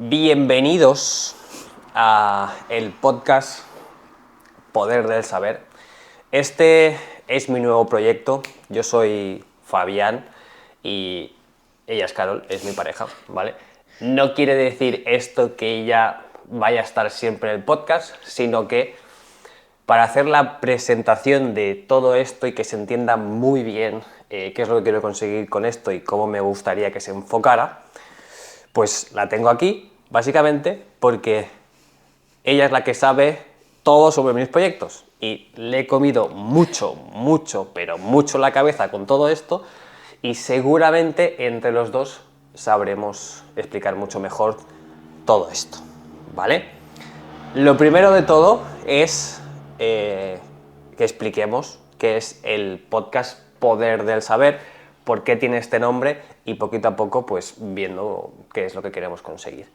Bienvenidos a el podcast Poder del Saber. Este es mi nuevo proyecto. Yo soy Fabián y ella es Carol, es mi pareja, ¿vale? No quiere decir esto que ella vaya a estar siempre en el podcast, sino que para hacer la presentación de todo esto y que se entienda muy bien qué es lo que quiero conseguir con esto y cómo me gustaría que se enfocara, pues la tengo aquí, básicamente, porque ella es la que sabe todo sobre mis proyectos y le he comido pero mucho la cabeza con todo esto y seguramente entre los dos sabremos explicar mucho mejor todo esto, ¿vale? Lo primero de todo es que expliquemos qué es el podcast Poder del Saber, por qué tiene este nombre y poquito a poco pues viendo qué es lo que queremos conseguir.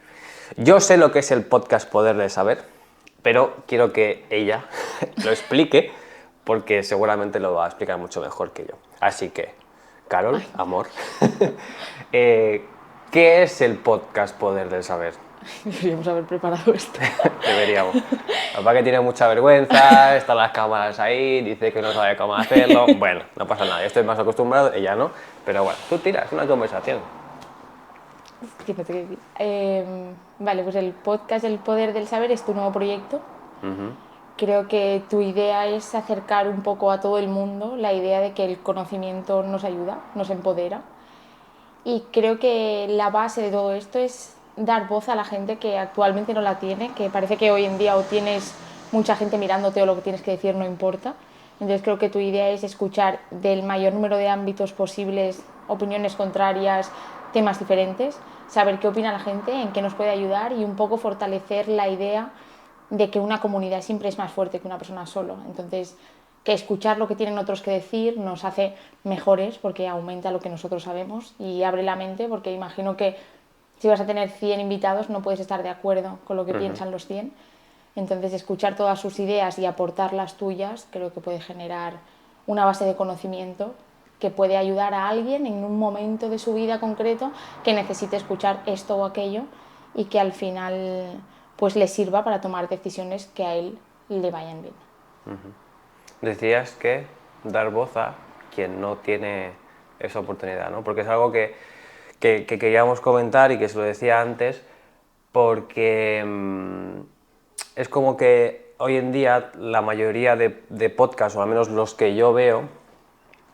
Yo sé lo que es el podcast Poder del Saber, pero quiero que ella lo explique porque seguramente lo va a explicar mucho mejor que yo. Así que, Carol, amor, ¿qué es el podcast Poder del Saber? Deberíamos haber preparado esto. Deberíamos. Papá que tiene mucha vergüenza, están las cámaras ahí, dice que no sabe cómo hacerlo. Bueno, no pasa nada, yo estoy más acostumbrado, ella no. Pero bueno, tú tiras una conversación. ¿Qué te quiero decir? Vale, pues el podcast El Poder del Saber es tu nuevo proyecto. Creo que tu idea es acercar un poco a todo el mundo la idea de que el conocimiento nos ayuda, nos empodera. Y creo que la base de todo esto es dar voz a la gente que actualmente no la tiene, que parece que hoy en día o tienes mucha gente mirándote o lo que tienes que decir no importa. Entonces creo que tu idea es escuchar del mayor número de ámbitos posibles, opiniones contrarias, temas diferentes, saber qué opina la gente, en qué nos puede ayudar y un poco fortalecer la idea de que una comunidad siempre es más fuerte que una persona solo. Entonces, que escuchar lo que tienen otros que decir nos hace mejores porque aumenta lo que nosotros sabemos y abre la mente, porque imagino que si vas a tener 100 invitados no puedes estar de acuerdo con lo que piensan los 100. Entonces, escuchar todas sus ideas y aportar las tuyas creo que puede generar una base de conocimiento que puede ayudar a alguien en un momento de su vida concreto que necesite escuchar esto o aquello y que al final pues le sirva para tomar decisiones que a él le vayan bien. Decías que dar voz a quien no tiene esa oportunidad, ¿no? Porque es algo que queríamos comentar y que se lo decía antes, porque es como que hoy en día la mayoría de podcasts, o al menos los que yo veo,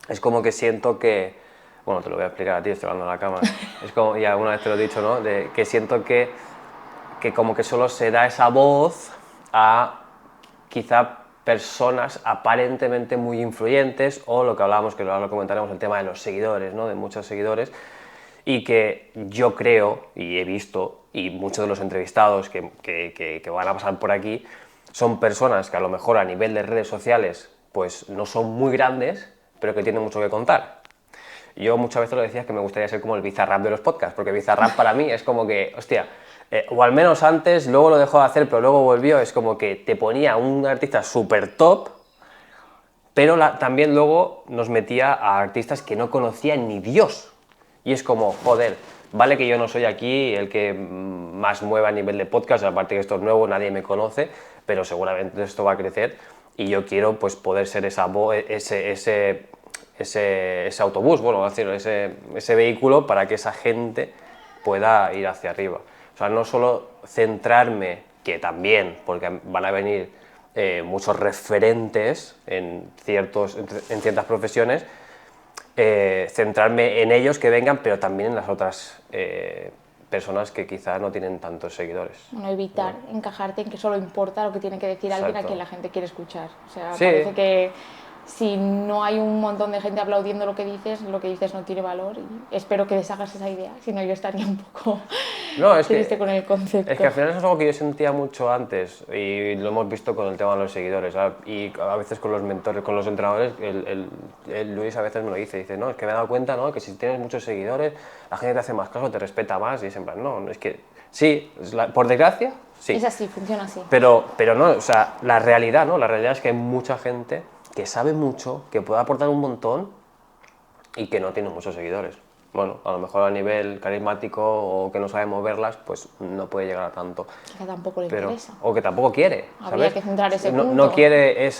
es como que siento que, bueno, te lo voy a explicar a ti, estoy hablando a la cámara, es como, y alguna vez te lo he dicho, ¿no? Que siento que como que solo se da esa voz a quizá personas aparentemente muy influyentes o lo que hablábamos, que ahora lo comentaremos, el tema de los seguidores, ¿no? De muchos seguidores, y que yo creo, y he visto, y muchos de los entrevistados que van a pasar por aquí, son personas que a lo mejor a nivel de redes sociales pues no son muy grandes, pero que tienen mucho que contar. Yo muchas veces lo decía que me gustaría ser como el Bizarrap de los podcasts, porque Bizarrap para mí es como que, hostia, o al menos antes, luego lo dejó de hacer, pero luego volvió, es como que te ponía un artista súper top, pero también luego nos metía a artistas que no conocían ni Dios. Y es como, joder, vale que yo no soy aquí el que más mueva a nivel de podcast, aparte que esto es nuevo, nadie me conoce, pero seguramente esto va a crecer y yo quiero pues poder ser esa ese autobús, bueno, ese vehículo para que esa gente pueda ir hacia arriba. O sea, no solo centrarme, que también, porque van a venir muchos referentes en ciertas profesiones, centrarme en ellos que vengan, pero también en las otras personas que quizás no tienen tantos seguidores. Bueno, evitar encajarte en que solo importa lo que tiene que decir alguien a quien la gente quiere escuchar. O sea, Sí. parece que si no hay un montón de gente aplaudiendo lo que dices no tiene valor y espero que deshagas esa idea, si no yo estaría un poco triste con el concepto. Es que al final eso es algo que yo sentía mucho antes y lo hemos visto con el tema de los seguidores, ¿sabes? Y a veces con los mentores, con los entrenadores, el Luis a veces me lo dice, no, es que me he dado cuenta, ¿no? Que si tienes muchos seguidores la gente te hace más caso, te respeta más y es en plan, no, es que sí, por desgracia, sí. Es así, funciona así. Pero no, o sea, la realidad, ¿no? La realidad es que hay mucha gente que sabe mucho, que puede aportar un montón y que no tiene muchos seguidores. bueno, a lo mejor a nivel carismático o que no sabe moverlas, pues no puede llegar a tanto. Quizá tampoco le interesa. O que tampoco quiere, Habría ¿sabes? que centrar ese no, punto. no quiere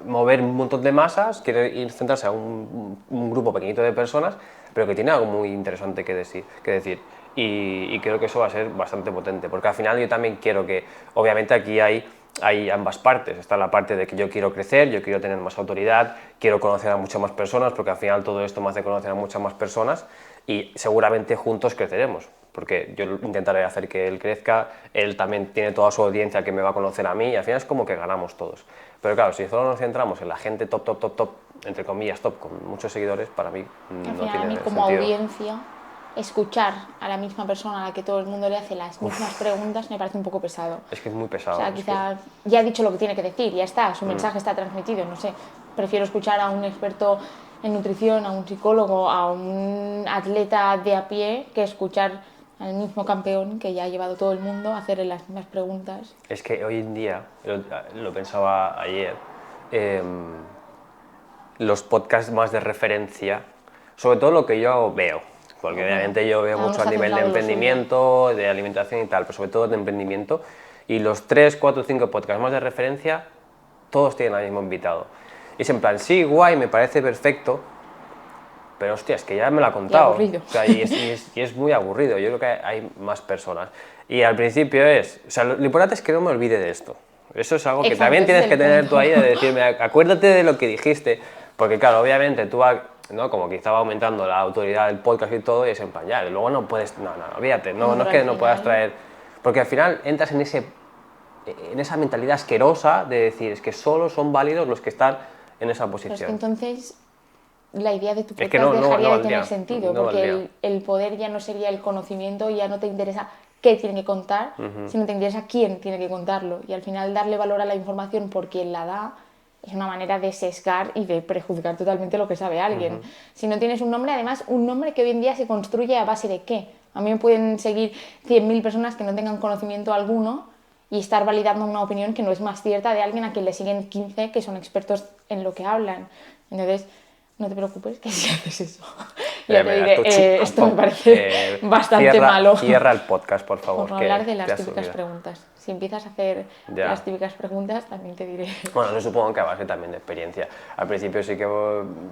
mover un montón de masas, quiere centrarse a un grupo pequeñito de personas, pero que tiene algo muy interesante que decir. Y creo que eso va a ser bastante potente, porque al final yo también quiero que, obviamente aquí hay ambas partes. Está la parte de que yo quiero crecer, yo quiero tener más autoridad, quiero conocer a muchas más personas, porque al final todo esto me hace conocer a muchas más personas y seguramente juntos creceremos, porque yo intentaré hacer que él crezca, él también tiene toda su audiencia que me va a conocer a mí y al final es como que ganamos todos. Pero claro, si solo nos centramos en la gente top, entre comillas top, con muchos seguidores, para mí Al no final, a tiene mí como sentido. audiencia, escuchar a la misma persona a la que todo el mundo le hace las mismas preguntas me parece un poco pesado. Es que es muy pesado. O sea, quizás ya ha dicho lo que tiene que decir, ya está, su mensaje está transmitido, no sé. Prefiero escuchar a un experto en nutrición, a un psicólogo, a un atleta de a pie, que escuchar al mismo campeón que ya ha llevado todo el mundo a hacerle las mismas preguntas. Es que hoy en día, lo pensaba ayer, los podcasts más de referencia, sobre todo lo que yo veo, porque obviamente yo veo cada uno mucho a está nivel de centrado en lo suyo. emprendimiento, de alimentación y tal, pero sobre todo de emprendimiento, y los 3, 4, 5 podcasts más de referencia, todos tienen al mismo invitado. Y es en plan, sí, guay, me parece perfecto, pero hostia, es que ya me lo ha contado. Y aburrido. O sea, y es muy aburrido, yo creo que hay más personas. Y al principio o sea, lo importante es que no me olvide de esto. Eso es algo que Exacto, también ese tienes es que el tener punto. tú ahí, de decirme, acuérdate de lo que dijiste, porque claro, obviamente tú, ¿no? Como que estaba aumentando la autoridad del podcast y todo, y es en plan, ya, luego no puedes, no, olvídate, no Pero es que al no puedas final- traer, porque al final entras en esa mentalidad asquerosa de decir, es que solo son válidos los que están en esa Pero es que posición. entonces la idea de tu Es que podcast no dejaría de valdría, tener sentido, no valdría. porque el poder ya no sería el conocimiento, ya no te interesa qué tiene que contar, sino te interesa quién tiene que contarlo. Y al final darle valor a la información por quien la da es una manera de sesgar y de prejuzgar totalmente lo que sabe alguien. Si no tienes un nombre, además, un nombre que hoy en día se construye a base de qué. A mí me pueden seguir 100.000 personas que no tengan conocimiento alguno y estar validando una opinión que no es más cierta de alguien a quien le siguen 15 que son expertos en lo que hablan. Entonces, no te preocupes que si haces eso, ya te Mira, diré, esto me parece bastante malo. Cierra el podcast, por favor. Por no que hablar de te las has típicas subido. preguntas. Si empiezas a hacer Ya. las típicas preguntas, también te diré. Bueno, eso supongo que a base también de experiencia. Al principio sí que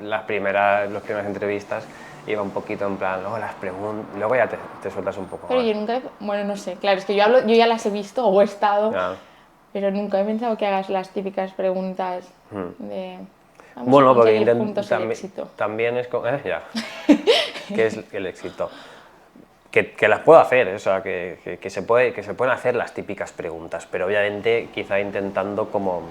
las primeras entrevistas iba un poquito en plan, luego las preguntas, luego ya te sueltas un poco Pero más. yo nunca, bueno, no sé, claro, es que yo ya las he visto o he estado, Ya. pero nunca he pensado que hagas las típicas preguntas de vamos a Bueno, porque conseguir juntos el éxito. también es ya. ¿Qué es el éxito? Que las puedo hacer, o sea, que se pueden hacer las típicas preguntas, pero obviamente quizá intentando como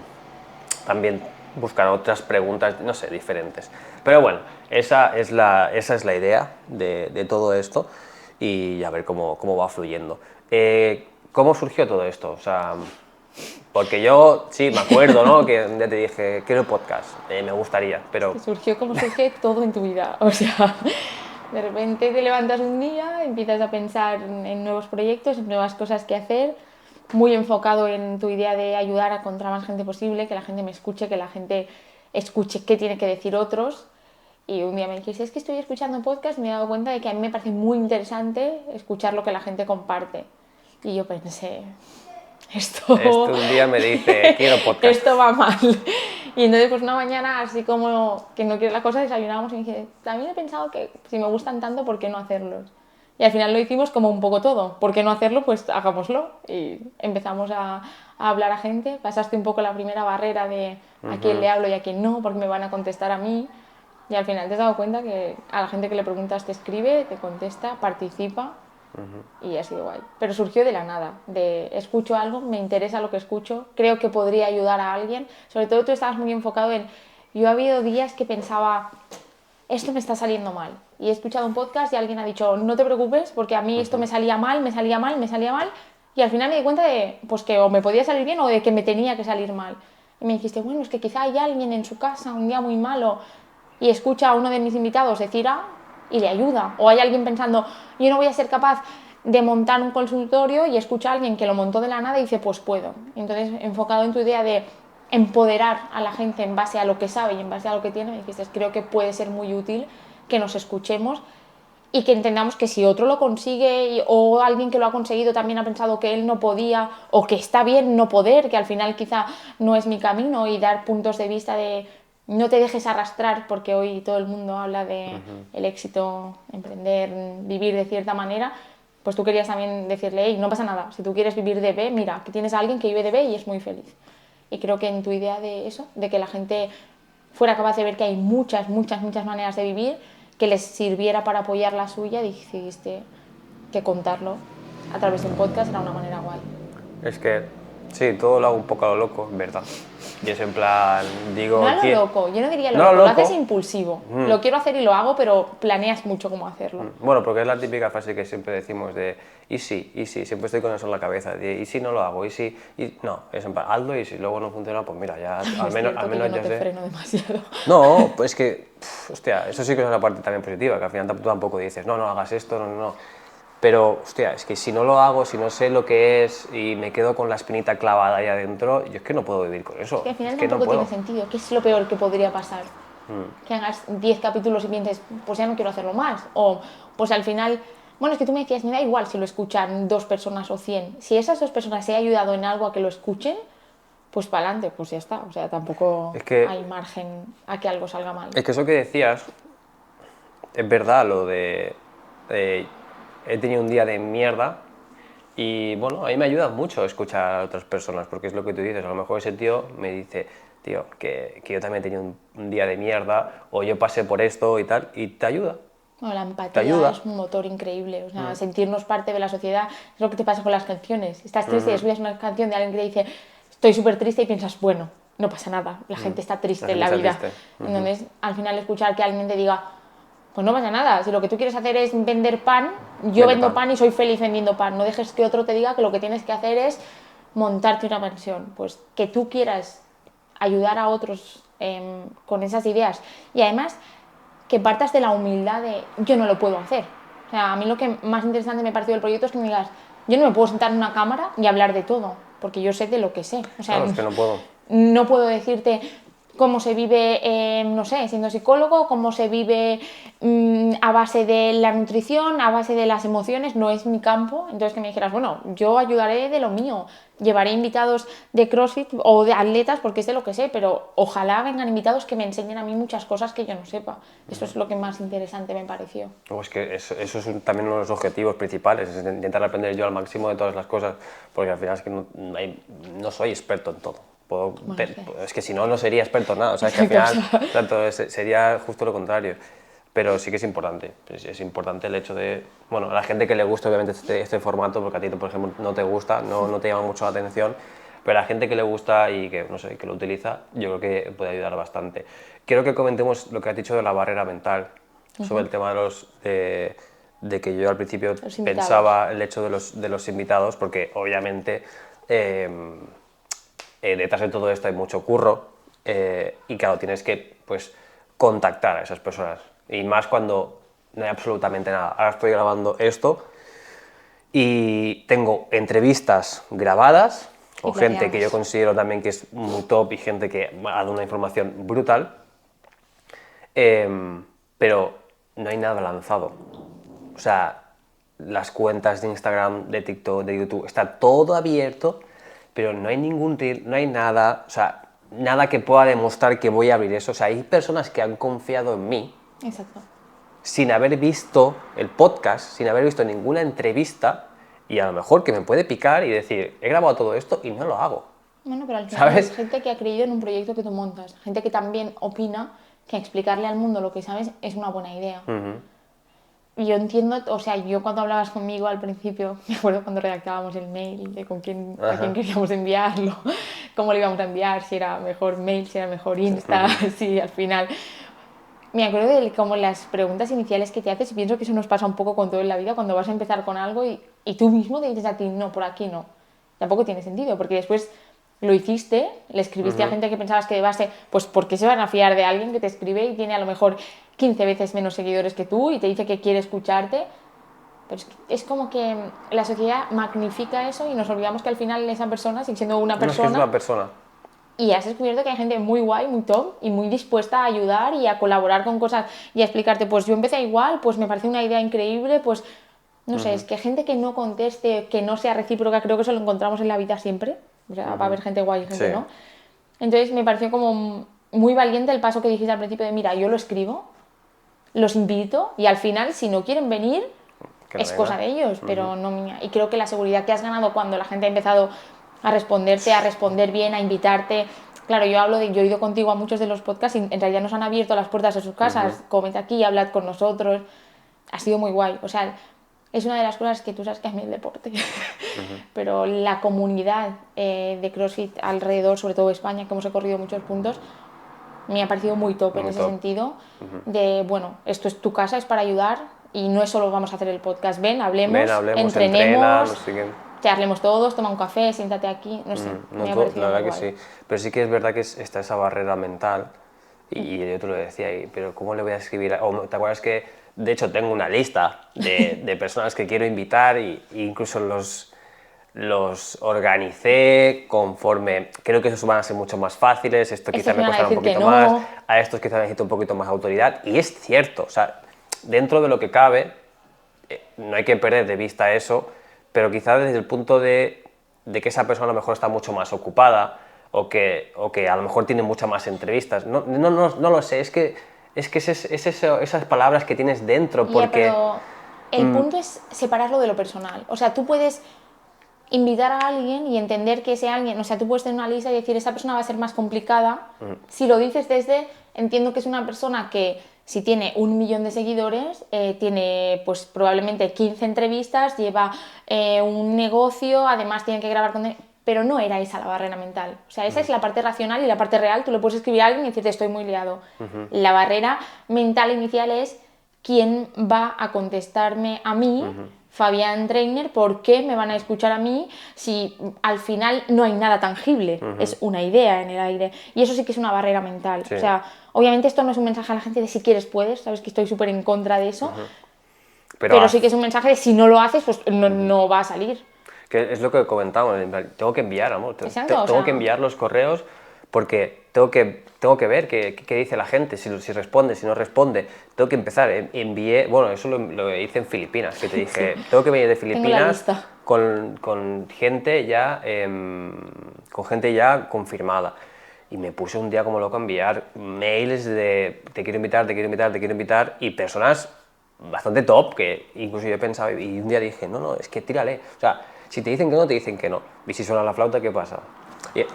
también buscar otras preguntas, no sé, diferentes. Pero bueno, esa es la idea de todo esto y a ver cómo va fluyendo. ¿Cómo surgió todo esto? O sea, porque yo sí me acuerdo, ¿no? Que un día te dije, quiero podcast, me gustaría, pero Que surgió como surge todo en tu vida. O sea, de repente te levantas un día, empiezas a pensar en nuevos proyectos, en nuevas cosas que hacer, muy enfocado en tu idea de ayudar a contra más gente posible, que la gente me escuche, que la gente escuche qué tiene que decir otros. Y un día me dijiste, es que estoy escuchando podcast y me he dado cuenta de que a mí me parece muy interesante escuchar lo que la gente comparte. Y yo pensé, esto un día me dice, quiero podcast. esto va mal. Y entonces pues una mañana, así como que no quiere la cosa, desayunábamos y me dije, también he pensado que si me gustan tanto, ¿por qué no hacerlos? Y al final lo hicimos como un poco todo. ¿Por qué no hacerlo? Pues hagámoslo. Y empezamos a hablar a gente. Pasaste un poco la primera barrera de a quién le hablo y a quién no, porque me van a contestar a mí. Y al final te has dado cuenta que a la gente que le preguntas te escribe, te contesta, participa. Y ha sido guay. Pero surgió de la nada, de escucho algo, me interesa lo que escucho, creo que podría ayudar a alguien. Sobre todo tú estabas muy enfocado en... Yo ha habido días que pensaba, esto me está saliendo mal. Y he escuchado un podcast y alguien ha dicho, no te preocupes, porque a mí esto me salía mal, me salía mal, me salía mal. Y al final me di cuenta de pues que o me podía salir bien o de que me tenía que salir mal. Y me dijiste, bueno, es que quizá hay alguien en su casa un día muy malo y escucha a uno de mis invitados decir A y le ayuda. O hay alguien pensando, yo no voy a ser capaz de montar un consultorio y escucha a alguien que lo montó de la nada y dice, pues puedo. Entonces, enfocado en tu idea de empoderar a la gente en base a lo que sabe y en base a lo que tiene, me dijiste, creo que puede ser muy útil que nos escuchemos y que entendamos que si otro lo consigue o alguien que lo ha conseguido también ha pensado que él no podía o que está bien no poder, que al final quizá no es mi camino, y dar puntos de vista de no te dejes arrastrar, porque hoy todo el mundo habla de el éxito, emprender, vivir de cierta manera. Pues tú querías también decirle, hey, no pasa nada, si tú quieres vivir de B, mira, que tienes a alguien que vive de B y es muy feliz. Y creo que en tu idea de eso, de que la gente fuera capaz de ver que hay muchas, muchas, muchas maneras de vivir, que les sirviera para apoyar la suya, decidiste que contarlo a través de un podcast era una manera guay. Es que, sí, todo lo hago un poco a lo loco, en verdad. Y es en plan, digo... No a lo ¿quién? loco, yo no diría lo No a loco, lo lo loco. haces impulsivo. Lo quiero hacer y lo hago, pero planeas mucho cómo hacerlo. Bueno, porque es la típica frase que siempre decimos de y sí, siempre estoy con eso en la cabeza, de y si no lo hago, y si... No, es en plan, hazlo y si luego no funciona, pues mira, ya al menos que yo no ya te sé. freno demasiado. No, pues que, hostia, eso sí que es una parte también positiva, que al final tú tampoco dices, no, no hagas esto, no, no, no. Pero, hostia, es que si no lo hago, si no sé lo que es y me quedo con la espinita clavada ahí adentro, yo es que no puedo vivir con eso. Que al final Es que no tampoco puedo. tiene sentido. ¿Qué es lo peor que podría pasar? Que hagas 10 capítulos y pienses, pues ya no quiero hacerlo más. O, pues al final, bueno, es que tú me decías, me da igual si lo escuchan 2 personas o 100. Si esas 2 personas se han ayudado en algo a que lo escuchen, pues para adelante, pues ya está. O sea, tampoco Es que, hay margen a que algo salga mal. es que eso que decías, es verdad, lo de he tenido un día de mierda y bueno, a mí me ayuda mucho escuchar a otras personas porque es lo que tú dices, a lo mejor ese tío me dice, tío, que yo también he tenido un día de mierda o yo pasé por esto y tal, y te ayuda. Bueno, la Te empatía ayuda. es un motor increíble. O sea, sentirnos parte de la sociedad es lo que te pasa con las canciones. Estás triste y escuchas una canción de alguien que te dice, estoy súper triste, y piensas, bueno, no pasa nada, la gente está triste en la gente vida. está triste. Entonces, al final, escuchar que alguien te diga, pues no pasa nada, si lo que tú quieres hacer es vender pan, yo Vende vendo pan. pan y soy feliz vendiendo pan. No dejes que otro te diga que lo que tienes que hacer es montarte una mansión. Pues que tú quieras ayudar a otros con esas ideas. Y además, que partas de la humildad de yo no lo puedo hacer. O sea, a mí lo que más interesante me pareció del proyecto es que me digas, yo no me puedo sentar en una cámara y hablar de todo, porque yo sé de lo que sé. O sea, Claro, es que no puedo. no puedo decirte cómo se vive, no sé, siendo psicólogo, cómo se vive a base de la nutrición, a base de las emociones, no es mi campo. Entonces que me dijeras, bueno, yo ayudaré de lo mío, llevaré invitados de CrossFit o de atletas porque es de lo que sé, pero ojalá vengan invitados que me enseñen a mí muchas cosas que yo no sepa. Eso es lo que más interesante me pareció. Luego es que eso es también uno de los objetivos principales, es intentar aprender yo al máximo de todas las cosas, porque al final es que no soy experto en todo. Bueno, sí. Es que si no, no sería experto en nada, o sea, es que al final tanto, sería justo lo contrario. Pero sí que es importante el hecho de, bueno, a la gente que le gusta obviamente este formato, porque a ti, por ejemplo, no te gusta, no te llama mucho la atención, pero a la gente que le gusta y que, no sé, que lo utiliza, yo creo que puede ayudar bastante. Quiero que comentemos lo que has dicho de la barrera mental, sobre el tema de que yo al principio pensaba el hecho de los invitados, porque obviamente detrás de todo esto hay mucho curro y claro, tienes que pues, contactar a esas personas, y más cuando no hay absolutamente nada. Ahora estoy grabando esto y tengo entrevistas grabadas con gente que yo considero también que es muy top y gente que ha dado una información brutal, pero no hay nada lanzado. O sea, las cuentas de Instagram, de TikTok, de YouTube, está todo abierto, pero no hay ningún reel, no hay nada, o sea, nada que pueda demostrar que voy a abrir eso. O sea, hay personas que han confiado en mí. Exacto. Sin haber visto el podcast, sin haber visto ninguna entrevista, y a lo mejor que me puede picar y decir, he grabado todo esto y no lo hago. Bueno, pero al final ¿Sabes? es gente que ha creído en un proyecto que tú montas, gente que también opina que explicarle al mundo lo que sabes es una buena idea. Y yo entiendo, o sea, yo cuando hablabas conmigo al principio, me acuerdo cuando redactábamos el mail de con quién, a quién queríamos enviarlo, cómo lo íbamos a enviar, si era mejor mail, si era mejor Insta, si al final... Me acuerdo de como las preguntas iniciales que te haces y pienso que eso nos pasa un poco con todo en la vida cuando vas a empezar con algo y tú mismo te dices a ti, no, por aquí no. Tampoco tiene sentido, porque después lo hiciste, le escribiste a gente que pensabas que de base, pues ¿por qué se van a fiar de alguien que te escribe y tiene a lo mejor 15 veces menos seguidores que tú y te dice que quiere escucharte? Pero es como que la sociedad magnifica eso y nos olvidamos que al final esa persona, sigue siendo una No es que es persona, una persona. y has descubierto que hay gente muy guay, muy top y muy dispuesta a ayudar y a colaborar con cosas y a explicarte, pues yo empecé igual, pues me parece una idea increíble, pues no sé, es que gente que no conteste, que no sea recíproca, creo que eso lo encontramos en la vida siempre, o sea, va a haber gente guay y gente Sí. no. Entonces me pareció como muy valiente el paso que dijiste al principio de, mira, yo lo escribo, los invito y al final si no quieren venir Que no es venga. cosa de ellos, pero no mía. Y creo que la seguridad que has ganado cuando la gente ha empezado a responderte, a responder bien, a invitarte. Claro, yo he ido contigo a muchos de los podcasts y en realidad nos han abierto las puertas de sus casas. Comenta aquí, hablad con nosotros. Ha sido muy guay. O sea, es una de las cosas que tú sabes que a mí el deporte. Pero la comunidad de CrossFit alrededor, sobre todo de España, que hemos recorrido muchos puntos, me ha parecido muy top en Muy ese top. sentido de, bueno, esto es tu casa, es para ayudar y no es solo vamos a hacer el podcast, ven, hablemos, Ven, hablemos, entrena, entrenemos, no sé qué. charlemos todos, toma un café, siéntate aquí, no sé, No, me ha la parecido verdad muy que guay. sí. Pero sí que es verdad que está esa barrera mental y yo te lo decía, pero ¿cómo le voy a escribir? ¿Te acuerdas que, de hecho, tengo una lista de personas que quiero invitar e incluso los organicé conforme, creo que esos van a ser mucho más fáciles, esto quizás Estos me me van a costará un decir que poquito más, no, a estos quizás necesito un poquito más autoridad, y es cierto, o sea, dentro de lo que cabe, no hay que perder de vista eso, pero quizás desde el punto de que esa persona a lo mejor está mucho más ocupada o que a lo mejor tiene muchas más entrevistas. No lo sé, es que esas palabras que tienes dentro, ya, porque pero el punto es separarlo de lo personal. O sea, tú puedes invitar a alguien y entender que ese alguien, o sea, tú puedes tener una lista y decir, esa persona va a ser más complicada. Si lo dices desde, entiendo que es una persona que si tiene 1 millón de seguidores, tiene pues probablemente 15 entrevistas, lleva un negocio, además tiene que grabar con... Pero no era esa la barrera mental. O sea, esa es la parte racional y la parte real. Tú le puedes escribir a alguien y decirte, estoy muy liado. La barrera mental inicial es quién va a contestarme a mí, Fabián Trainer, por qué me van a escuchar a mí si al final no hay nada tangible, es una idea en el aire. Y eso sí que es una barrera mental. sí. O sea, obviamente esto no es un mensaje a la gente de si quieres puedes, sabes que estoy súper en contra de eso, pero sí que es un mensaje de si no lo haces, pues no va a salir. que es lo que comentamos, en plan, tengo que enviar, amor, Exacto, o tengo que sea, enviar los correos porque tengo que ver qué dice la gente, si responde, si no responde, tengo que empezar, envié, bueno, eso lo hice en Filipinas, que te dije, tengo que venir de tengo la Filipinas lista. con gente ya, confirmada. Y me puse un día como loco a enviar mails de te quiero invitar, te quiero invitar, te quiero invitar, y personas bastante top, que incluso yo pensaba, y un día dije, no, es que tírale. O sea, si te dicen que no, te dicen que no. Y si suena la flauta, ¿qué pasa?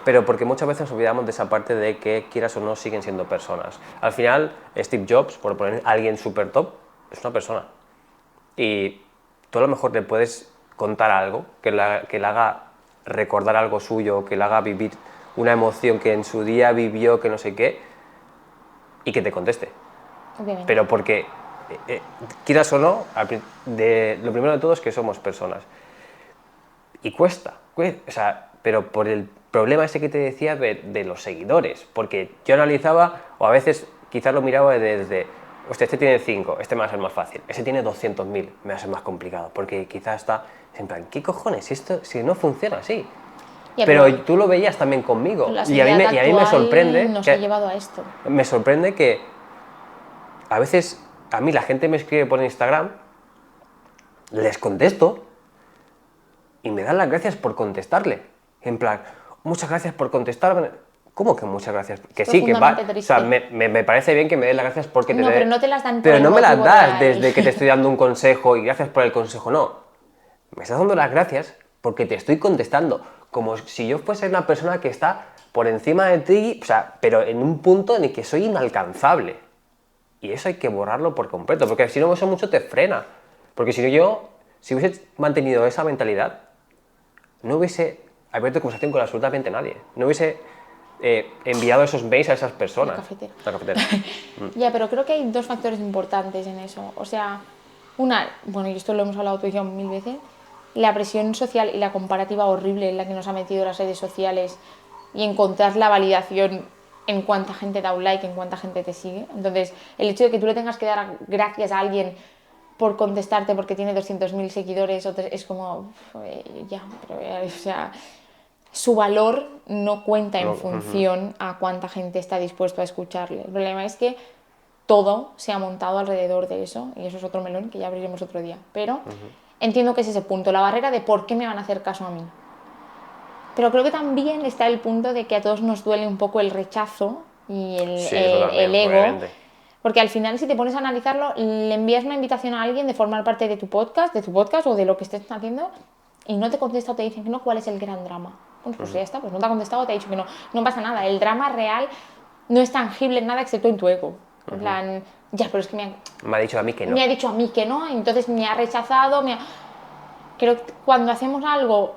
Pero porque muchas veces nos olvidamos de esa parte de que, quieras o no, siguen siendo personas. Al final, Steve Jobs, por poner a alguien súper top, es una persona. Y tú a lo mejor le puedes contar algo que le haga recordar algo suyo, que le haga vivir una emoción que en su día vivió, que no sé qué, y que te conteste. Obviamente. Pero porque, quieras o no, lo primero de todo es que somos personas. Y cuesta, o sea, pero por el problema ese que te decía de los seguidores, porque yo analizaba, o a veces quizás lo miraba desde, hostia, este tiene 5, este me va a ser más fácil, ese tiene 200.000, me va a ser más complicado, porque quizás está en plan, ¿qué cojones? Esto, si no funciona así. Ya, Pero tú lo veías también conmigo, la y a sociedad mí me actual sorprende nos ha llevado a esto. que a veces a mí la gente me escribe por Instagram, les contesto y me dan las gracias por contestarle. En plan, muchas gracias por contestarme. ¿Cómo que muchas gracias? Que sí, que va. Profundamente O sea, triste. me parece bien que me des las gracias porque te No, dé. pero no te las dan por Pero el no me las motivo das real. desde que te estoy dando un consejo y gracias por el consejo, no. Me estás dando las gracias porque te estoy contestando. Como si yo fuese una persona que está por encima de ti, o sea, pero en un punto en el que soy inalcanzable. Y eso hay que borrarlo por completo, porque si no, eso mucho te frena. Porque si no, si hubiese mantenido esa mentalidad, no hubiese abierto conversación con absolutamente nadie. No hubiese enviado esos mails a esas personas. La cafetera. Ya, pero creo que hay dos factores importantes en eso. O sea, una, bueno, y esto lo hemos hablado tú y yo 1000 veces, la presión social y la comparativa horrible en la que nos ha metido las redes sociales y encontrar la validación en cuánta gente da un like, en cuánta gente te sigue. Entonces, el hecho de que tú le tengas que dar gracias a alguien por contestarte porque tiene 200.000 seguidores es como, ya, pero o sea, su valor no cuenta en No, función a cuánta gente está dispuesto a escucharle. El problema es que todo se ha montado alrededor de eso, y eso es otro melón que ya abriremos otro día. Pero entiendo que es ese punto, la barrera de por qué me van a hacer caso a mí. Pero creo que también está el punto de que a todos nos duele un poco el rechazo y Sí, eso también, el ego. obviamente. Porque al final, si te pones a analizarlo, le envías una invitación a alguien de formar parte de tu podcast o de lo que estés haciendo, y no te contesta o te dicen que no, ¿cuál es el gran drama? Pues ya está, pues no te ha contestado o te ha dicho que no. No pasa nada, el drama real no es tangible en nada excepto en tu ego. En plan, ya, pero es que Me ha dicho a mí que no. me ha dicho a mí que no, entonces me ha rechazado, Creo que cuando hacemos algo,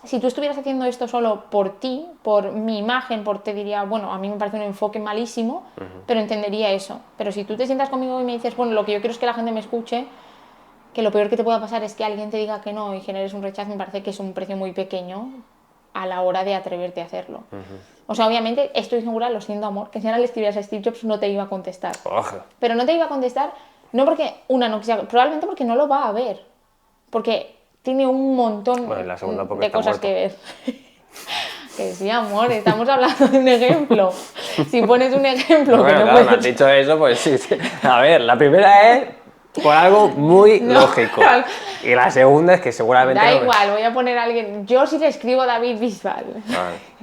si tú estuvieras haciendo esto solo por ti, por mi imagen, te diría, bueno, a mí me parece un enfoque malísimo, pero entendería eso. Pero si tú te sientas conmigo y me dices, bueno, lo que yo quiero es que la gente me escuche, que lo peor que te pueda pasar es que alguien te diga que no y generes un rechazo, me parece que es un precio muy pequeño a la hora de atreverte a hacerlo. O sea, obviamente estoy segura, lo siento amor, que si ahora le escribieras a Steve Jobs no te iba a contestar. Pero no te iba a contestar, no porque no quisiera, probablemente porque no lo va a ver. Porque tiene un montón de cosas que ver. Que sí, amor, estamos hablando de un ejemplo. Si pones un ejemplo Bueno, que no claro, puedes... me has dicho eso, pues sí. A ver, la primera es por algo muy lógico. Y la segunda es que seguramente... Da igual, voy a poner a alguien... Yo sí le escribo David Bisbal. Vale.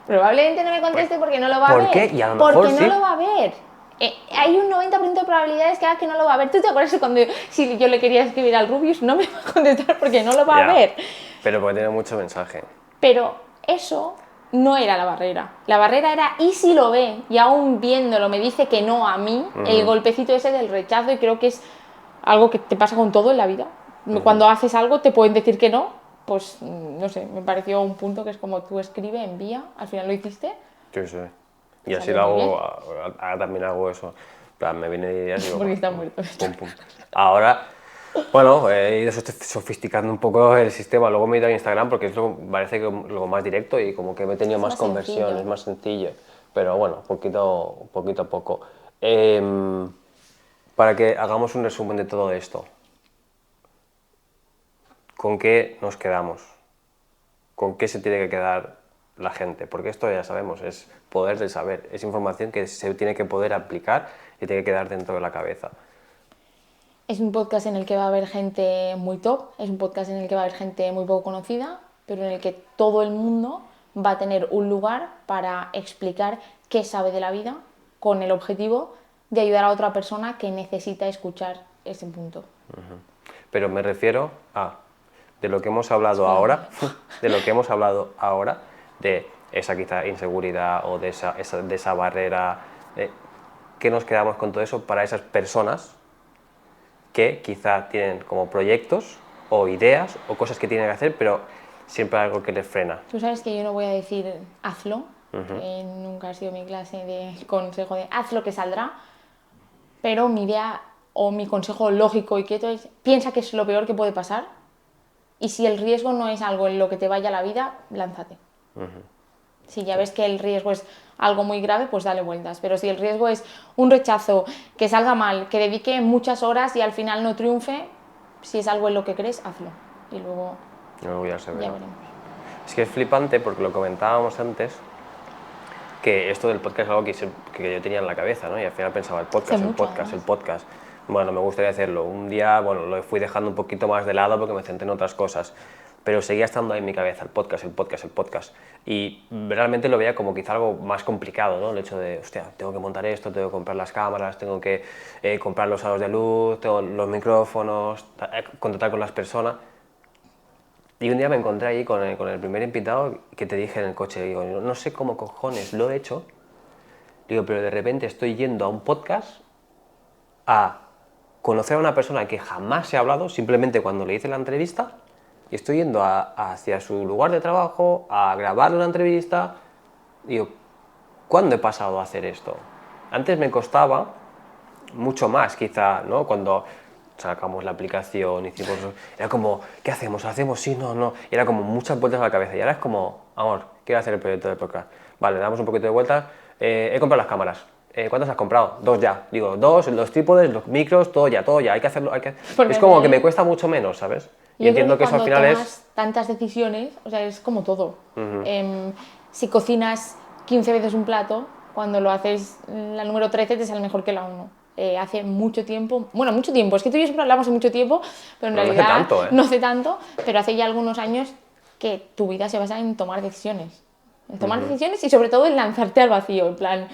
Probablemente no me conteste porque no lo va a ¿Por ver. qué? Y a lo mejor porque sí. no lo va a ver. Hay un 90% de probabilidades que haga que no lo va a ver. ¿Tú te acuerdas cuando si yo le quería escribir al Rubius? No me va a contestar porque no lo va a ver. Pero porque tiene mucho mensaje. Pero eso no era la barrera. La barrera era, ¿y si lo ve? Y aún viéndolo me dice que no a mí, el golpecito ese del rechazo, y creo que es algo que te pasa con todo en la vida. Cuando haces algo te pueden decir que no, pues no sé, me pareció un punto que es como tú escribe, envía, al final lo hiciste. Sí, sí. Y así lo hago, ahora también hago eso. En plan, me viene ideas y digo... Porque está muerto. Pum, pum. Ahora, bueno, he ido sofisticando un poco el sistema. Luego me he ido a Instagram porque es parece que lo más directo y como que me he tenido más conversión, es más sencillo. Pero bueno, poquito a poco. Para que hagamos un resumen de todo esto. ¿Con qué nos quedamos? ¿Con qué se tiene que quedar la gente? Porque esto ya sabemos, es poder del saber, es información que se tiene que poder aplicar y tiene que quedar dentro de la cabeza. Es un podcast en el que va a haber gente muy top, es un podcast en el que va a haber gente muy poco conocida, pero en el que todo el mundo va a tener un lugar para explicar qué sabe de la vida con el objetivo de ayudar a otra persona que necesita escuchar ese punto. Pero me refiero a de lo que hemos hablado ahora, de esa quizá inseguridad o de esa barrera, ¿qué nos quedamos con todo eso para esas personas que quizá tienen como proyectos o ideas o cosas que tienen que hacer, pero siempre hay algo que les frena? Tú sabes que yo no voy a decir hazlo, que nunca ha sido mi clase de consejo de hazlo que saldrá, pero mi idea o mi consejo lógico y quieto es piensa que es lo peor que puede pasar y si el riesgo no es algo en lo que te vaya la vida, lánzate. Si ya ves que el riesgo es algo muy grave, pues dale vueltas. Pero si el riesgo es un rechazo, que salga mal, que dedique muchas horas y al final no triunfe, si es algo en lo que crees, hazlo. Y luego Ya veremos. Es que es flipante porque lo comentábamos antes, que esto del podcast es algo que yo tenía en la cabeza, ¿no? Y al final pensaba, el podcast. Bueno, me gustaría hacerlo. Un día, bueno, lo fui dejando un poquito más de lado porque me centré en otras cosas. Pero seguía estando ahí en mi cabeza, el podcast. Y realmente lo veía como quizá algo más complicado, ¿no? El hecho de, hostia, tengo que montar esto, tengo que comprar las cámaras, tengo que comprar los aros de luz, tengo los micrófonos, contratar con las personas. Y un día me encontré ahí con el primer invitado que te dije en el coche, digo, no sé cómo cojones lo he hecho, digo, pero de repente estoy yendo a un podcast a conocer a una persona que jamás he hablado, simplemente cuando le hice la entrevista, y estoy yendo hacia su lugar de trabajo a grabar una entrevista. Digo, ¿cuándo he pasado a hacer esto? Antes me costaba mucho más, quizá, ¿no? Cuando sacamos la aplicación, era como, ¿qué hacemos? ¿Hacemos? Sí, no, no. Y era como muchas vueltas a la cabeza. Y ahora es como, amor, quiero hacer el proyecto de podcast. Vale, damos un poquito de vueltas. He comprado las cámaras. ¿Cuántas has comprado? 2 ya. Digo, 2, los trípodes, los micros, todo ya. Hay que hacerlo. Es como que me cuesta mucho menos, ¿sabes? Y yo entiendo creo que eso al cuando final tomas tantas decisiones, o sea, es como todo. Ujú. Si cocinas 15 veces un plato, cuando lo haces la número 13 te sale mejor que la 1. Hace mucho tiempo, bueno, mucho tiempo, es que tú y yo siempre hablamos de mucho tiempo, pero en No hace realidad tanto, ¿eh? no hace tanto, pero hace ya algunos años que tu vida se basa en tomar decisiones. En tomar decisiones y sobre todo en lanzarte al vacío, en plan,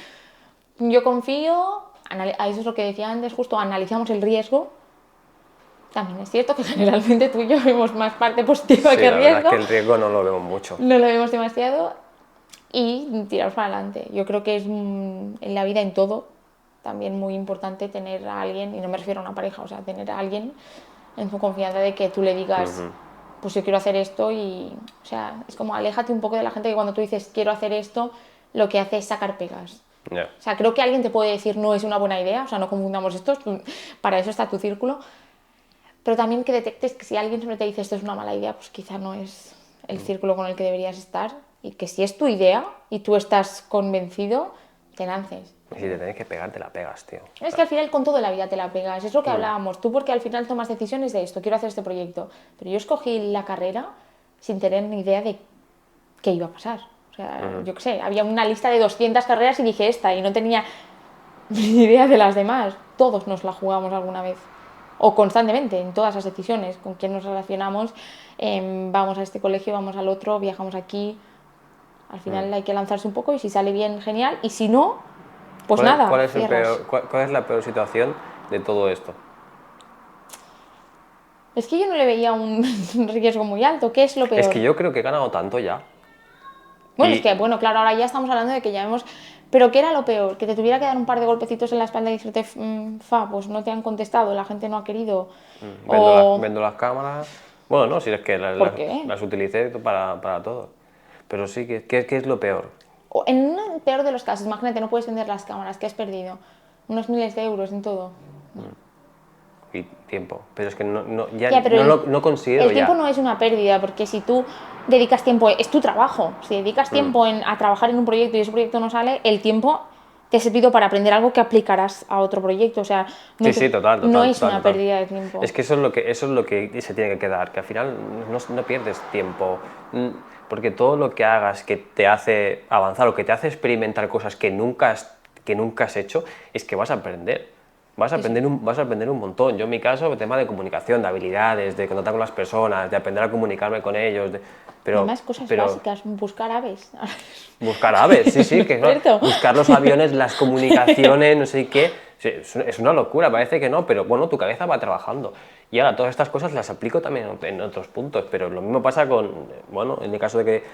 yo confío, a eso es lo que decía antes, justo analizamos el riesgo. También es cierto que generalmente tú y yo vemos más parte positiva Sí, que la verdad es riesgo, que el riesgo no lo vemos mucho. no lo vemos demasiado y tiramos para adelante. Yo creo que es en la vida, en todo, también muy importante tener a alguien, y no me refiero a una pareja, o sea, tener a alguien en su confianza de que tú le digas, pues yo quiero hacer esto y, o sea, es como aléjate un poco de la gente que cuando tú dices quiero hacer esto, lo que hace es sacar pegas. Ya. O sea, creo que alguien te puede decir no es una buena idea, o sea, no confundamos esto, para eso está tu círculo, pero también que detectes que si alguien siempre te dice esto es una mala idea, pues quizá no es el círculo con el que deberías estar y que si es tu idea y tú estás convencido, te lances. Y si te tienes que pegar, te la pegas, tío. Es que al final con toda la vida te la pegas, es lo que hablábamos, tú porque al final tomas decisiones de esto, quiero hacer este proyecto, pero yo escogí la carrera sin tener ni idea de qué iba a pasar. O sea, yo qué sé, había una lista de 200 carreras y dije esta y no tenía ni idea de las demás. Todos nos la jugamos alguna vez o constantemente en todas las decisiones, con quién nos relacionamos, vamos a este colegio, vamos al otro, viajamos aquí. Al final hay que lanzarse un poco y si sale bien, genial, y si no, pues nada, cierras. ¿Cuál es la peor situación de todo esto? Es que yo no le veía un riesgo muy alto. ¿Qué es lo Es peor? que yo creo que he ganado tanto ya. Bueno, es Y que, bueno, claro, ahora ya estamos hablando de que ya vemos. Pero ¿qué era lo peor? Que te tuviera que dar un par de golpecitos en la espalda y decirte, pues no te han contestado, la gente no ha querido. O. vendo las cámaras. Bueno, no, si es que ¿Por qué? las utilicé para todo. Pero sí, ¿qué es lo peor? O en el peor de los casos, imagínate, no puedes vender las cámaras, que has perdido unos miles de euros en todo. Y tiempo. Pero es que ya Ya, pero no considero el tiempo ya. no es una pérdida, porque si tú dedicas tiempo, es tu trabajo, si dedicas tiempo a trabajar en un proyecto y ese proyecto no sale, el tiempo te ha servido para aprender algo que aplicarás a otro proyecto, o sea, no, Sí, sí, total, no total, es total, una total. pérdida de tiempo. Es que eso es lo que se tiene que quedar, que al final no pierdes tiempo, porque todo lo que hagas que te hace avanzar o que te hace experimentar cosas que nunca has hecho, es que vas a aprender. Vas a aprender un montón. Yo en mi caso, el tema de comunicación, de habilidades, de contactar con las personas, de aprender a comunicarme con ellos, Además, cosas básicas, buscar aves. buscar aves, sí, sí, que Cierto. buscar los aviones, las comunicaciones, no sé qué. Sí, es una locura, parece que no, pero bueno, tu cabeza va trabajando. Y ahora todas estas cosas las aplico también en otros puntos, pero lo mismo pasa con, bueno, en el caso de que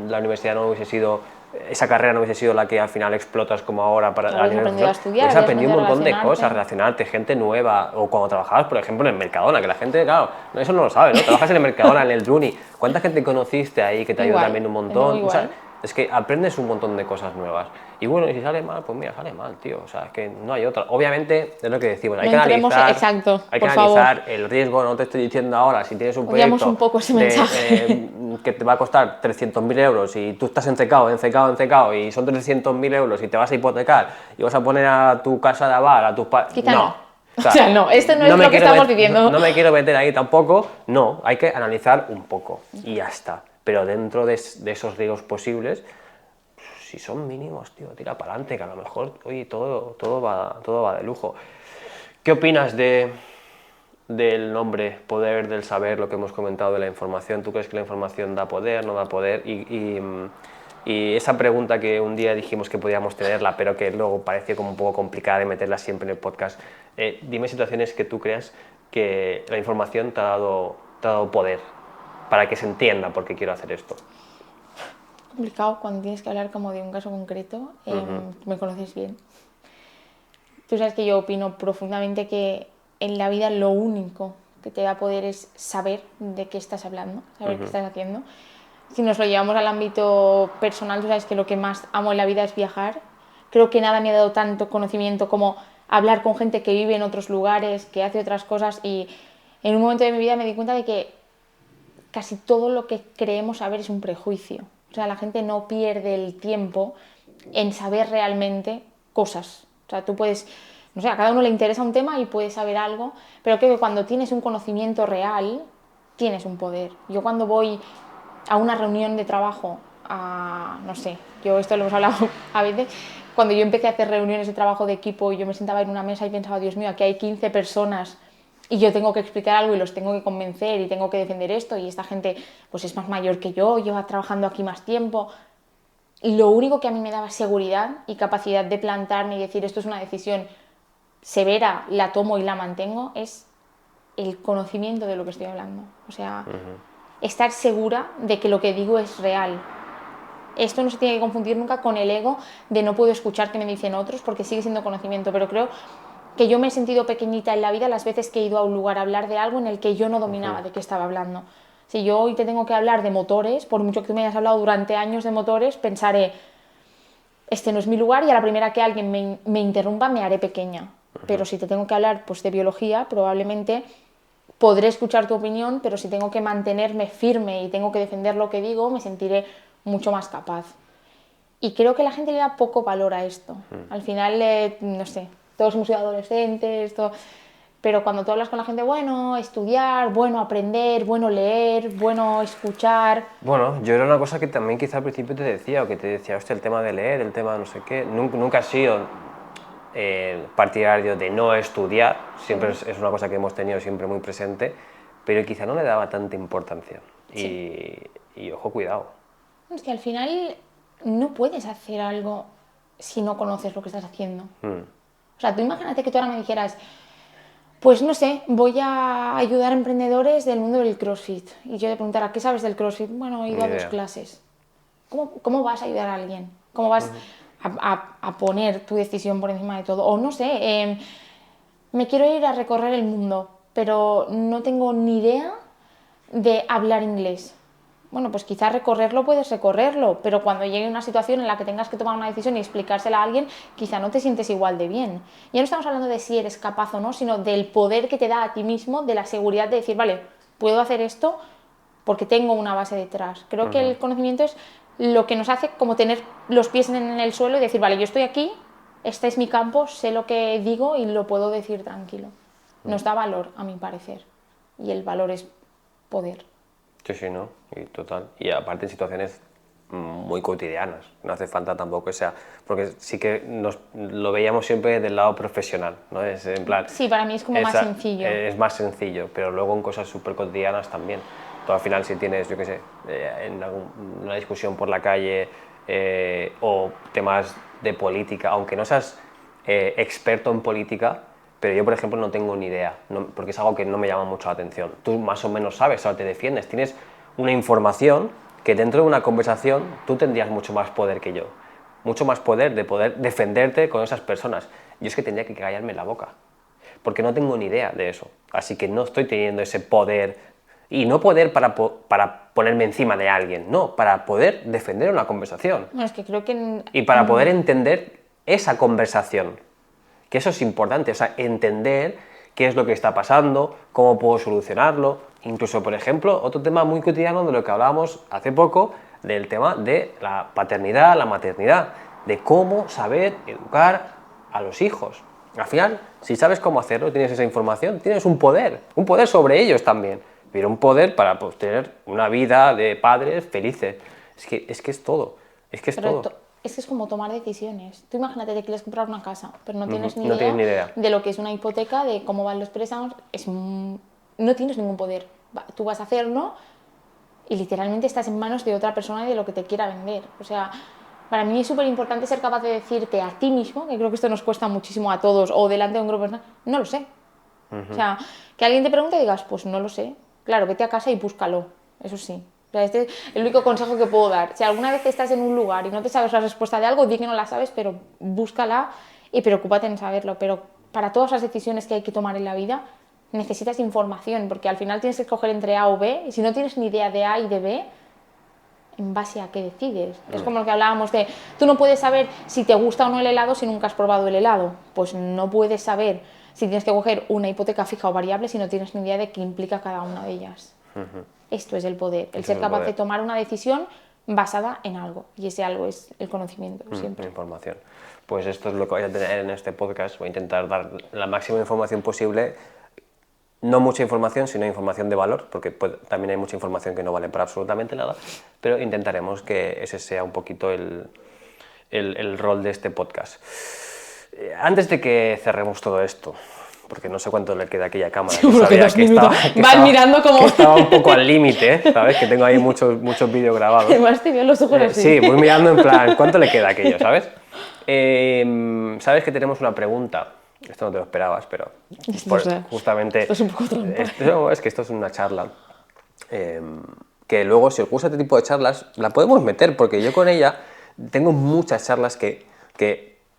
la universidad no hubiese sido, esa carrera no hubiese sido la que al final explotas como ahora para Habrías aprendido a estudiar, pues habrías aprendí un aprendido a montón de relacionarte. cosas, relacionarte, gente nueva, o cuando trabajabas, por ejemplo, en el Mercadona, que la gente, claro, eso no lo sabe, ¿no? Trabajas en el Mercadona, en el Druni, ¿cuánta gente conociste ahí que te ayudó Igual, también un de nuevo montón? O sea, igual. es que aprendes un montón de cosas nuevas. Y bueno, y si sale mal, pues mira, sale mal, tío. O sea, es que no hay otra. Obviamente, es lo que decimos, hay No que entremos, analizar, exacto, hay que por favor. analizar el riesgo. No te estoy diciendo ahora, si tienes un Odiamos proyecto un poco ese mensaje. que te va a costar 300.000 euros y tú estás encecado y son 300.000 euros y te vas a hipotecar y vas a poner a tu casa de aval, a tus padres. Quizá no. O O sea, no, esto no es lo que estamos diciendo. No me quiero meter ahí tampoco, no, hay que analizar un poco y ya está. Pero dentro de esos riesgos posibles, si son mínimos, tío, tira para adelante, que a lo mejor, oye, todo va de lujo. ¿Qué opinas del nombre, poder del saber, lo que hemos comentado de la información? ¿Tú crees que la información da poder, no da poder? Y esa pregunta que un día dijimos que podíamos tenerla, pero que luego pareció como un poco complicada de meterla siempre en el podcast. Dime situaciones que tú creas que la información te ha dado poder, para que se entienda por qué quiero hacer esto. Complicado cuando tienes que hablar como de un caso concreto. Me conoces bien. Tú sabes que yo opino profundamente que en la vida lo único que te da poder es saber de qué estás hablando, saber qué estás haciendo. Si nos lo llevamos al ámbito personal, tú sabes que lo que más amo en la vida es viajar. Creo que nada me ha dado tanto conocimiento como hablar con gente que vive en otros lugares, que hace otras cosas, y en un momento de mi vida me di cuenta de que casi todo lo que creemos saber es un prejuicio. O sea, la gente no pierde el tiempo en saber realmente cosas. O sea, tú puedes, no sé, a cada uno le interesa un tema y puede saber algo, pero creo que cuando tienes un conocimiento real, tienes un poder. Yo cuando voy a una reunión de trabajo, no sé, yo esto lo hemos hablado a veces, cuando yo empecé a hacer reuniones de trabajo de equipo y yo me sentaba en una mesa y pensaba, Dios mío, aquí hay 15 personas y yo tengo que explicar algo y los tengo que convencer y tengo que defender esto y esta gente pues es más mayor que yo, lleva trabajando aquí más tiempo. Lo único que a mí me daba seguridad y capacidad de plantarme y decir esto es una decisión severa, la tomo y la mantengo, es el conocimiento de lo que estoy hablando. O sea, estar segura de que lo que digo es real. Esto no se tiene que confundir nunca con el ego de no puedo escuchar que me dicen otros porque sigue siendo conocimiento, pero creo que yo me he sentido pequeñita en la vida las veces que he ido a un lugar a hablar de algo en el que yo no dominaba de qué estaba hablando. Si yo hoy te tengo que hablar de motores, por mucho que tú me hayas hablado durante años de motores, pensaré, este no es mi lugar y a la primera que alguien me interrumpa me haré pequeña. Pero si te tengo que hablar pues, de biología, probablemente podré escuchar tu opinión, pero si tengo que mantenerme firme y tengo que defender lo que digo, me sentiré mucho más capaz. Y creo que la gente le da poco valor a esto. Al final, no sé, todos hemos sido adolescentes, pero cuando tú hablas con la gente, bueno, estudiar, bueno, aprender, bueno, leer, bueno, escuchar. Bueno, yo era una cosa que también quizá al principio te decía, o que te decía, hostia, el tema de leer, el tema de no sé qué, nunca ha sido partidario de no estudiar, siempre es una cosa que hemos tenido siempre muy presente, pero quizá no le daba tanta importancia. Sí. Y ojo, cuidado. Es que al final no puedes hacer algo si no conoces lo que estás haciendo. O sea, tú imagínate que tú ahora me dijeras, pues no sé, voy a ayudar a emprendedores del mundo del CrossFit. Y yo te preguntara, ¿qué sabes del CrossFit? Bueno, he ido Ni a 2 idea. clases. ¿Cómo vas a ayudar a alguien? ¿Cómo vas a poner tu decisión por encima de todo? O no sé, me quiero ir a recorrer el mundo, pero no tengo ni idea de hablar inglés. Bueno, pues quizás recorrerlo puedes recorrerlo, pero cuando llegue una situación en la que tengas que tomar una decisión y explicársela a alguien, quizá no te sientes igual de bien. Ya no estamos hablando de si eres capaz o no, sino del poder que te da a ti mismo, de la seguridad de decir, vale, puedo hacer esto porque tengo una base detrás. Creo que el conocimiento es lo que nos hace como tener los pies en el suelo y decir, vale, yo estoy aquí, este es mi campo, sé lo que digo y lo puedo decir tranquilo. Nos da valor, a mi parecer, y el valor es poder. Sí, sí, ¿no? Y total. Y aparte en situaciones muy cotidianas, no hace falta tampoco que sea, porque sí que lo veíamos siempre del lado profesional, ¿no? Es en plan, Sí, para mí es como más sencillo. es más sencillo, pero luego en cosas súper cotidianas también. Tú al final si tienes, yo qué sé, en una discusión por la calle o temas de política, aunque no seas experto en política, pero yo, por ejemplo, no tengo ni idea, porque es algo que no me llama mucho la atención. Tú más o menos sabes, ahora te defiendes, tienes una información que dentro de una conversación tú tendrías mucho más poder que yo, mucho más poder de poder defenderte con esas personas. Yo es que tendría que callarme la boca, porque no tengo ni idea de eso, así que no estoy teniendo ese poder, y no poder para ponerme encima de alguien, no, para poder defender una conversación Bueno, es que creo que y para poder entender esa conversación, que eso es importante, o sea, entender qué es lo que está pasando, cómo puedo solucionarlo, incluso, por ejemplo, otro tema muy cotidiano de lo que hablábamos hace poco, del tema de la paternidad, la maternidad, de cómo saber educar a los hijos. Al final, si sabes cómo hacerlo, tienes esa información, tienes un poder sobre ellos también, pero un poder para pues, tener una vida de padres felices. Es que es todo, es que es pero todo. es que es como tomar decisiones. Tú imagínate que quieres comprar una casa, pero no tienes ni No tienes idea ni idea. de lo que es una hipoteca, de cómo van los préstamos. No tienes ningún poder. Tú vas a hacerlo y literalmente estás en manos de otra persona y de lo que te quiera vender. O sea, para mí es súper importante ser capaz de decirte a ti mismo, que creo que esto nos cuesta muchísimo a todos, o delante de un grupo personal, no lo sé. O sea, que alguien te pregunte y digas, pues no lo sé. Claro, vete a casa y búscalo, eso sí. O sea, este es el único consejo que puedo dar. Si alguna vez estás en un lugar y no te sabes la respuesta de algo, di que no la sabes, pero búscala y preocúpate en saberlo. Pero para todas las decisiones que hay que tomar en la vida, necesitas información, porque al final tienes que escoger entre A o B, y si no tienes ni idea de A y de B, ¿en base a qué decides? Es como lo que hablábamos de, tú no puedes saber si te gusta o no el helado si nunca has probado el helado. Pues no puedes saber si tienes que coger una hipoteca fija o variable si no tienes ni idea de qué implica cada una de ellas. Esto es el poder, el ser capaz de tomar una decisión basada en algo. Y ese algo es el conocimiento, siempre. Información. Pues esto es lo que voy a tener en este podcast. Voy a intentar dar la máxima información posible no mucha información, sino información de valor, porque también hay mucha información que no vale para absolutamente nada, pero intentaremos que ese sea un poquito el rol de este podcast. Antes de que cerremos todo esto, porque no sé cuánto le queda a aquella cámara, que Seguro que sabía 2 minutos. Van mirando como... que estaba un poco al límite, ¿sabes? Que tengo ahí muchos vídeos grabados. Además te veo los ojos así. Sí, voy mirando en plan, ¿cuánto le queda a aquello, sabes? Sabes que tenemos una pregunta. Esto no te lo esperabas, pero justamente... Esto es un poco trampa. Es que esto es una charla. Que luego, si os gusta este tipo de charlas, la podemos meter, porque yo con ella tengo muchas charlas que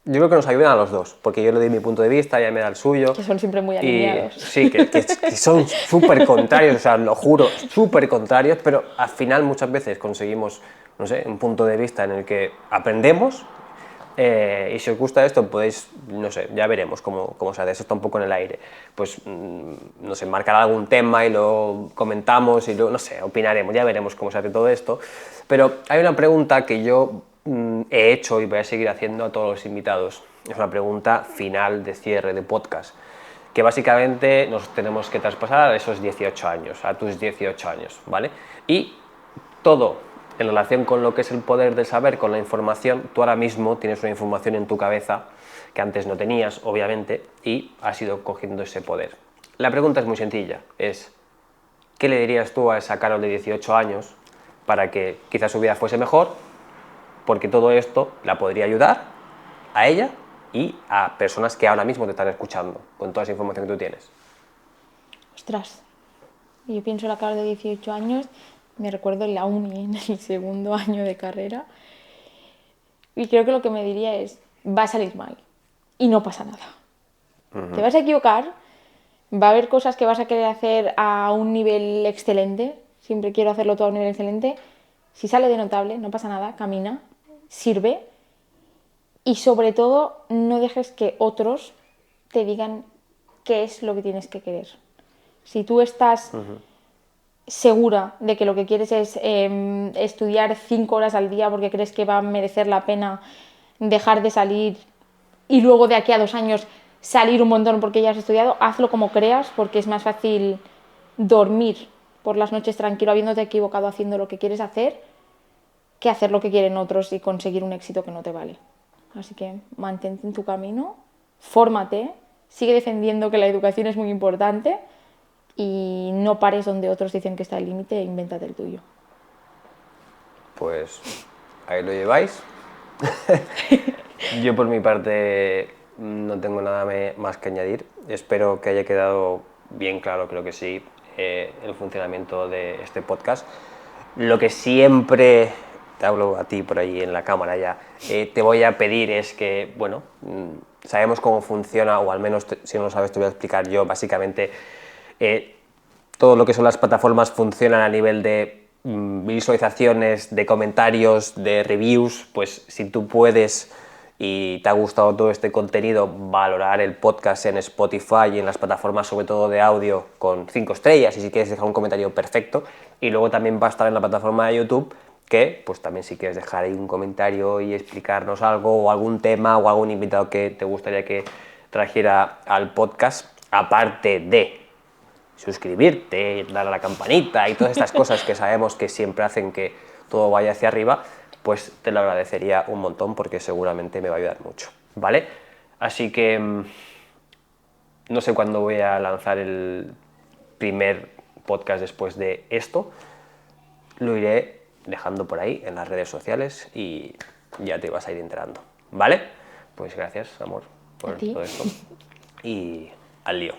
yo creo que nos ayudan a los dos, porque yo le doy mi punto de vista, ella me da el suyo. Que son siempre muy alineados. Sí, que son súper contrarios, o sea, lo juro, súper contrarios, pero al final muchas veces conseguimos, no sé, un punto de vista en el que aprendemos. Y si os gusta esto, podéis, no sé, ya veremos cómo se hace, eso está un poco en el aire. Pues, no sé, marcar algún tema y lo comentamos y luego, no sé, opinaremos, ya veremos cómo se hace todo esto. Pero hay una pregunta que yo he hecho y voy a seguir haciendo a todos los invitados. Es una pregunta final de cierre de podcast, que básicamente nos tenemos que traspasar a esos 18 años, a tus 18 años, ¿vale? Y todo en relación con lo que es el poder del saber, con la información, tú ahora mismo tienes una información en tu cabeza que antes no tenías, obviamente, y has ido cogiendo ese poder. La pregunta es muy sencilla, es ¿qué le dirías tú a esa Carol de 18 años para que quizás su vida fuese mejor? Porque todo esto la podría ayudar a ella y a personas que ahora mismo te están escuchando con toda esa información que tú tienes. Ostras, yo pienso en la Carol de 18 años, me recuerdo en la uni, en el segundo año de carrera, y creo que lo que me diría es, va a salir mal, y no pasa nada. Te vas a equivocar, va a haber cosas que vas a querer hacer a un nivel excelente, siempre quiero hacerlo todo a un nivel excelente, si sale de notable, no pasa nada, camina, sirve, y sobre todo no dejes que otros te digan qué es lo que tienes que querer. Si tú estás segura de que lo que quieres es estudiar 5 horas al día porque crees que va a merecer la pena dejar de salir y luego de aquí a 2 años salir un montón porque ya has estudiado, hazlo como creas, porque es más fácil dormir por las noches tranquilo habiéndote equivocado haciendo lo que quieres hacer que hacer lo que quieren otros y conseguir un éxito que no te vale. Así que mantente en tu camino, fórmate, sigue defendiendo que la educación es muy importante y no pares donde otros dicen que está el límite e invéntate el tuyo. Pues ahí lo lleváis. Yo por mi parte no tengo nada más que añadir. Espero que haya quedado bien claro, creo que sí, el funcionamiento de este podcast. Lo que siempre, te hablo a ti por ahí en la cámara ya, te voy a pedir es que, bueno, sabemos cómo funciona, o al menos si no lo sabes te voy a explicar yo, básicamente todo lo que son las plataformas funcionan a nivel de visualizaciones, de comentarios, de reviews. Pues si tú puedes y te ha gustado todo este contenido, valorar el podcast en Spotify y en las plataformas sobre todo de audio con 5 estrellas, y si quieres dejar un comentario, perfecto. Y luego también va a estar en la plataforma de YouTube, que pues también si quieres dejar ahí un comentario y explicarnos algo o algún tema o algún invitado que te gustaría que trajera al podcast, aparte de suscribirte, dar a la campanita y todas estas cosas que sabemos que siempre hacen que todo vaya hacia arriba, pues te lo agradecería un montón porque seguramente me va a ayudar mucho, ¿vale? Así que no sé cuándo voy a lanzar el primer podcast después de esto, lo iré dejando por ahí en las redes sociales y ya te vas a ir enterando, ¿vale? Pues gracias, amor, por todo esto y al lío.